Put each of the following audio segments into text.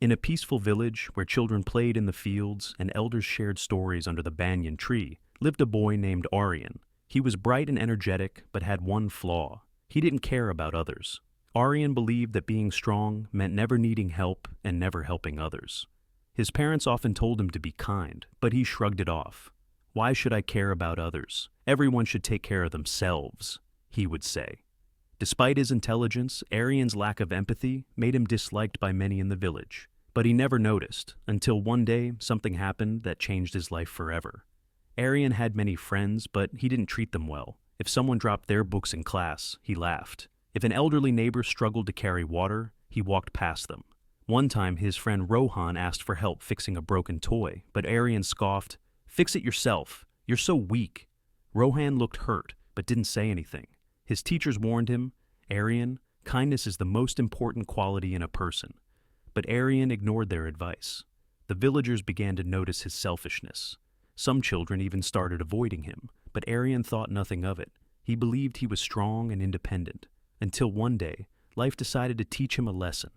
In a peaceful village where children played in the fields and elders shared stories under the banyan tree, lived a boy named Aryan. He was bright and energetic, but had one flaw. He didn't care about others. Aryan believed that being strong meant never needing help and never helping others. His parents often told him to be kind, but he shrugged it off. "Why should I care about others? Everyone should take care of themselves," he would say. Despite his intelligence, Aryan's lack of empathy made him disliked by many in the village. But he never noticed, until one day something happened that changed his life forever. Aryan had many friends, but he didn't treat them well. If someone dropped their books in class, he laughed. If an elderly neighbor struggled to carry water, he walked past them. One time his friend Rohan asked for help fixing a broken toy, but Aryan scoffed, "Fix it yourself. You're so weak." Rohan looked hurt, but didn't say anything. His teachers warned him, "Aryan, kindness is the most important quality in a person." But Aryan ignored their advice. The villagers began to notice his selfishness. Some children even started avoiding him, but Aryan thought nothing of it. He believed he was strong and independent, until one day, life decided to teach him a lesson.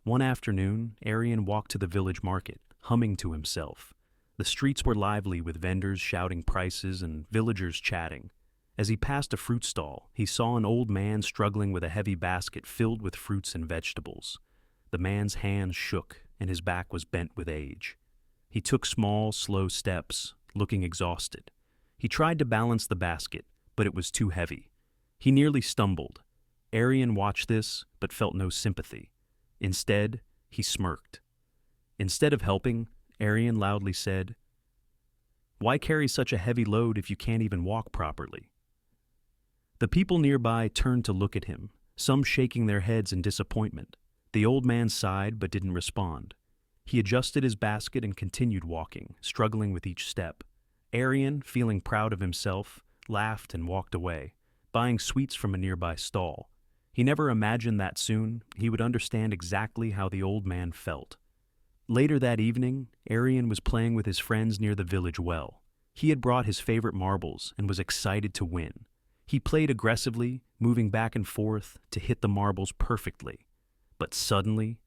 One afternoon, Aryan walked to the village market, humming to himself. The streets were lively with vendors shouting prices and villagers chatting. As he passed a fruit stall, he saw an old man struggling with a heavy basket filled with fruits and vegetables. The man's hands shook, and his back was bent with age. He took small, slow steps, looking exhausted. He tried to balance the basket, but it was too heavy. He nearly stumbled. Aryan watched this, but felt no sympathy. Instead, he smirked. Instead of helping, Aryan loudly said, "Why carry such a heavy load if you can't even walk properly?" The people nearby turned to look at him, some shaking their heads in disappointment. The old man sighed but didn't respond. He adjusted his basket and continued walking, struggling with each step. Aryan, feeling proud of himself, laughed and walked away, buying sweets from a nearby stall. He never imagined that soon he would understand exactly how the old man felt. Later that evening, Aryan was playing with his friends near the village well. He had brought his favorite marbles and was excited to win. He played aggressively, moving back and forth to hit the marbles perfectly. But suddenly,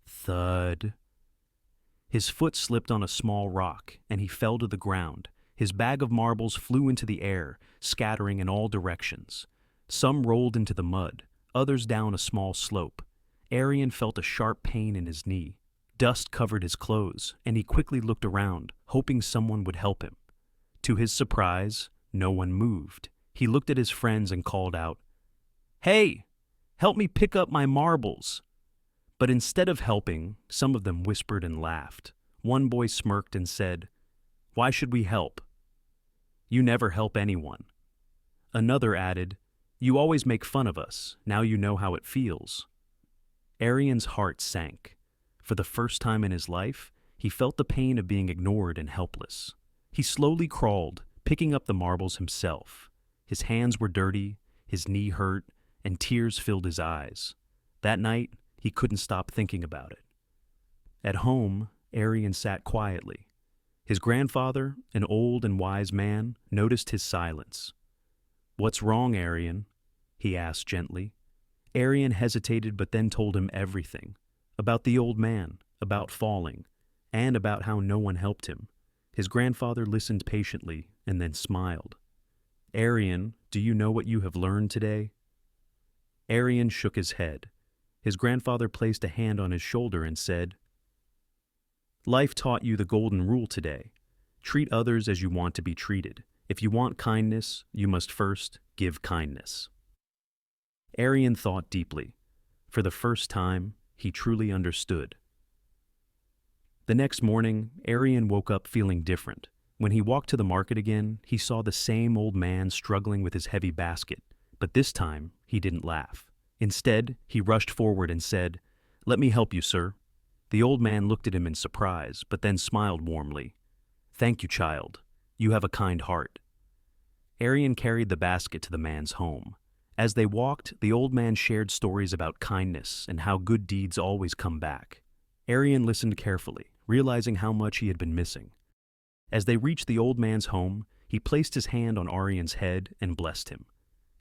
thud. His foot slipped on a small rock, and he fell to the ground. His bag of marbles flew into the air, scattering in all directions. Some rolled into the mud, others down a small slope. Aryan felt a sharp pain in his knee. Dust covered his clothes, and he quickly looked around, hoping someone would help him. To his surprise, no one moved. He looked at his friends and called out, "Hey! Help me pick up my marbles." But instead of helping, some of them whispered and laughed. One boy smirked and said, "Why should we help? You never help anyone." Another added, "You always make fun of us. Now you know how it feels." Aryan's heart sank. For the first time in his life, he felt the pain of being ignored and helpless. He slowly crawled, picking up the marbles himself. His hands were dirty, his knee hurt, and tears filled his eyes. That night, he couldn't stop thinking about it. At home, Aryan sat quietly. His grandfather, an old and wise man, noticed his silence. "What's wrong, Aryan?" he asked gently. Aryan hesitated but then told him everything. About the old man, about falling, and about how no one helped him. His grandfather listened patiently and then smiled. "Aryan, do you know what you have learned today?" Aryan shook his head. His grandfather placed a hand on his shoulder and said, "Life taught you the golden rule today. Treat others as you want to be treated. If you want kindness, you must first give kindness." Aryan thought deeply. For the first time, he truly understood. The next morning, Aryan woke up feeling different. When he walked to the market again, he saw the same old man struggling with his heavy basket, but this time he didn't laugh. Instead, he rushed forward and said, "Let me help you, sir." The old man looked at him in surprise, but then smiled warmly. "Thank you, child. You have a kind heart." Aryan carried the basket to the man's home. As they walked, the old man shared stories about kindness and how good deeds always come back. Aryan listened carefully, realizing how much he had been missing. As they reached the old man's home, he placed his hand on Aryan's head and blessed him.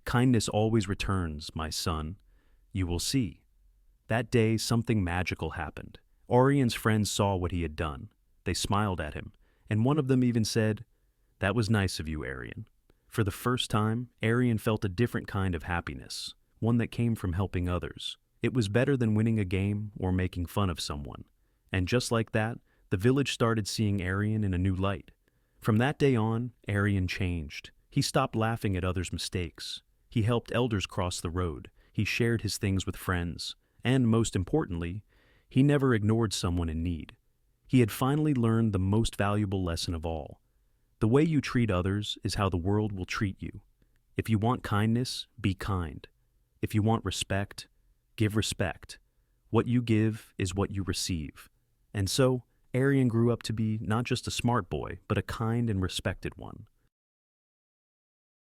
"Kindness always returns, my son. You will see." That day, something magical happened. Aryan's friends saw what he had done. They smiled at him, and one of them even said, "That was nice of you, Aryan." For the first time, Aryan felt a different kind of happiness, one that came from helping others. It was better than winning a game or making fun of someone. And just like that, the village started seeing Aryan in a new light. From that day on, Aryan changed. He stopped laughing at others' mistakes. He helped elders cross the road. He shared his things with friends. And most importantly, he never ignored someone in need. He had finally learned the most valuable lesson of all. The way you treat others is how the world will treat you. If you want kindness, be kind. If you want respect, give respect. What you give is what you receive. And so, Aryan grew up to be not just a smart boy, but a kind and respected one.